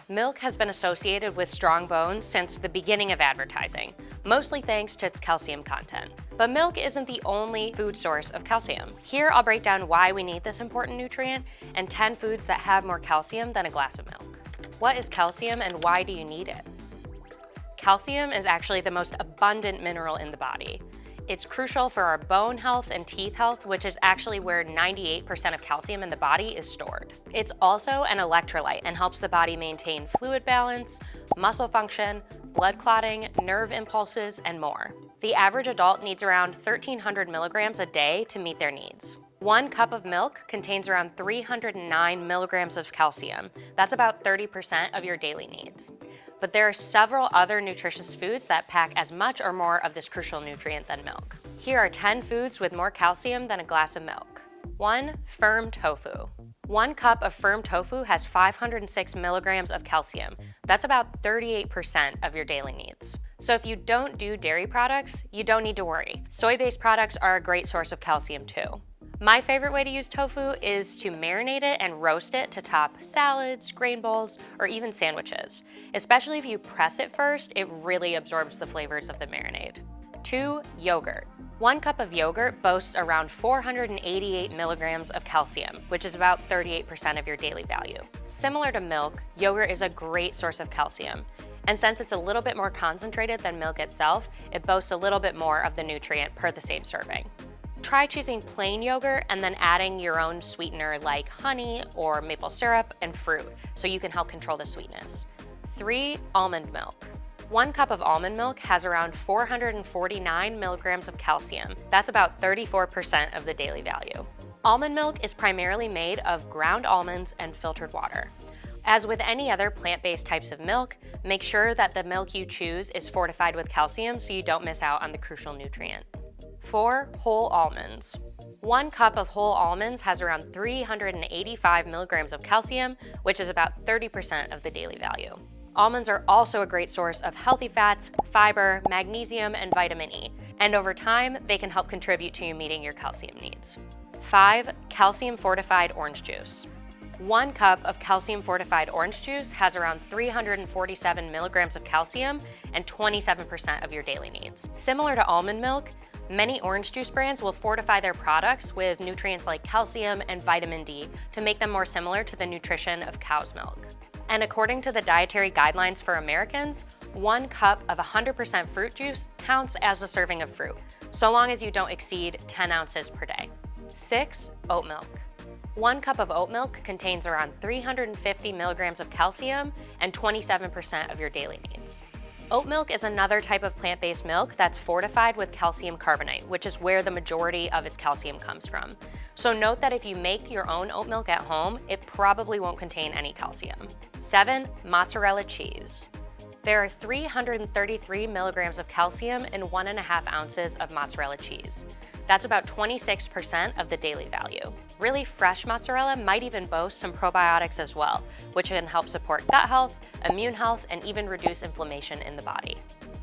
Milk has been associated with strong bones since the beginning of advertising, mostly thanks to its calcium content. But milk isn't the only food source of calcium. Here I'll break down why we need this important nutrient and 10 foods that have more calcium than a glass of milk. What is calcium and why do you need it? Calcium is actually the most abundant mineral in the body. It's crucial for our bone health and teeth health, which is actually where 98% of calcium in the body is stored. It's also an electrolyte and helps the body maintain fluid balance, muscle function, blood clotting, nerve impulses, and more. The average adult needs around 1,300 milligrams a day to meet their needs. 1 cup of milk contains around 309 milligrams of calcium. That's about 30% of your daily needs. But there are several other nutritious foods that pack as much or more of this crucial nutrient than milk. Here are 10 foods with more calcium than a glass of milk. 1. Firm tofu. 1 cup of firm tofu has 506 milligrams of calcium. That's about 38% of your daily needs. So if you don't do dairy products, you don't need to worry. Soy-based products are a great source of calcium too. My favorite way to use tofu is to marinate it and roast it to top salads, grain bowls, or even sandwiches. Especially if you press it first, it really absorbs the flavors of the marinade. 2. Yogurt. 1 cup of yogurt boasts around 488 milligrams of calcium, which is about 38% of your daily value. Similar to milk, yogurt is a great source of calcium. And since it's a little bit more concentrated than milk itself, it boasts a little bit more of the nutrient per the same serving. Try choosing plain yogurt and then adding your own sweetener like honey or maple syrup and fruit so you can help control the sweetness. 3. Almond milk. 1 cup of almond milk has around 449 milligrams of calcium. That's about 34% of the daily value. Almond milk is primarily made of ground almonds and filtered water. As with any other plant-based types of milk, make sure that the milk you choose is fortified with calcium so you don't miss out on the crucial nutrient. 4. Whole almonds. 1 cup of whole almonds has around 385 milligrams of calcium, which is about 30% of the daily value. Almonds are also a great source of healthy fats, fiber, magnesium, and vitamin E, and over time, they can help contribute to you meeting your calcium needs. 5. Calcium-fortified orange juice. 1 cup of calcium-fortified orange juice has around 347 milligrams of calcium and 27% of your daily needs. Similar to almond milk, many orange juice brands will fortify their products with nutrients like calcium and vitamin D to make them more similar to the nutrition of cow's milk. And according to the dietary guidelines for Americans, 1 cup of 100% fruit juice counts as a serving of fruit, so long as you don't exceed 10 ounces per day. 6. Oat milk. 1 cup of oat milk contains around 350 milligrams of calcium and 27% of your daily needs. Oat milk is another type of plant-based milk that's fortified with calcium carbonate, which is where the majority of its calcium comes from. So note that if you make your own oat milk at home, it probably won't contain any calcium. 7. Mozzarella cheese. There are 333 milligrams of calcium in 1.5 ounces of mozzarella cheese. That's about 26% of the daily value. Really fresh mozzarella might even boast some probiotics as well, which can help support gut health, immune health, and even reduce inflammation in the body.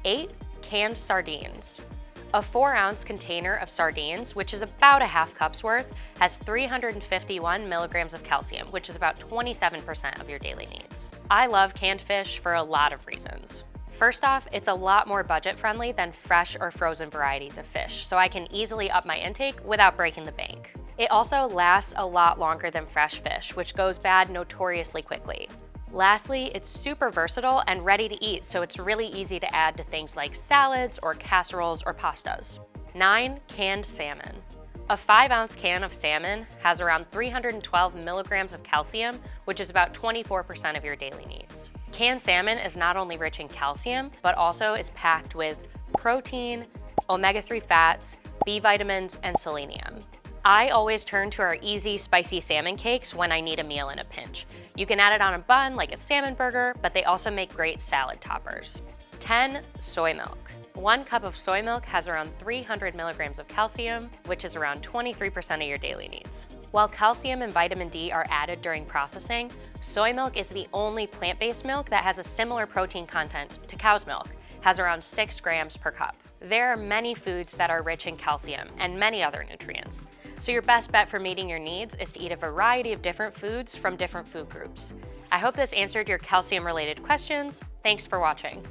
8. Canned sardines. A 4-ounce container of sardines, which is about a half cup's worth, has 351 milligrams of calcium, which is about 27% of your daily needs. I love canned fish for a lot of reasons. First off, it's a lot more budget-friendly than fresh or frozen varieties of fish, so I can easily up my intake without breaking the bank. It also lasts a lot longer than fresh fish, which goes bad notoriously quickly. Lastly, it's super versatile and ready to eat, so it's really easy to add to things like salads or casseroles or pastas. 9. Canned salmon. A 5-ounce can of salmon has around 312 milligrams of calcium, which is about 24% of your daily needs. Canned salmon is not only rich in calcium, but also is packed with protein, omega-3 fats, B vitamins, and selenium. I always turn to our easy, spicy salmon cakes when I need a meal in a pinch. You can add it on a bun like a salmon burger, but they also make great salad toppers. 10. Soy milk. 1 cup of soy milk has around 300 milligrams of calcium, which is around 23% of your daily needs. While calcium and vitamin D are added during processing, soy milk is the only plant-based milk that has a similar protein content to cow's milk, has around 6 grams per cup. There are many foods that are rich in calcium and many other nutrients. So your best bet for meeting your needs is to eat a variety of different foods from different food groups. I hope this answered your calcium-related questions. Thanks for watching.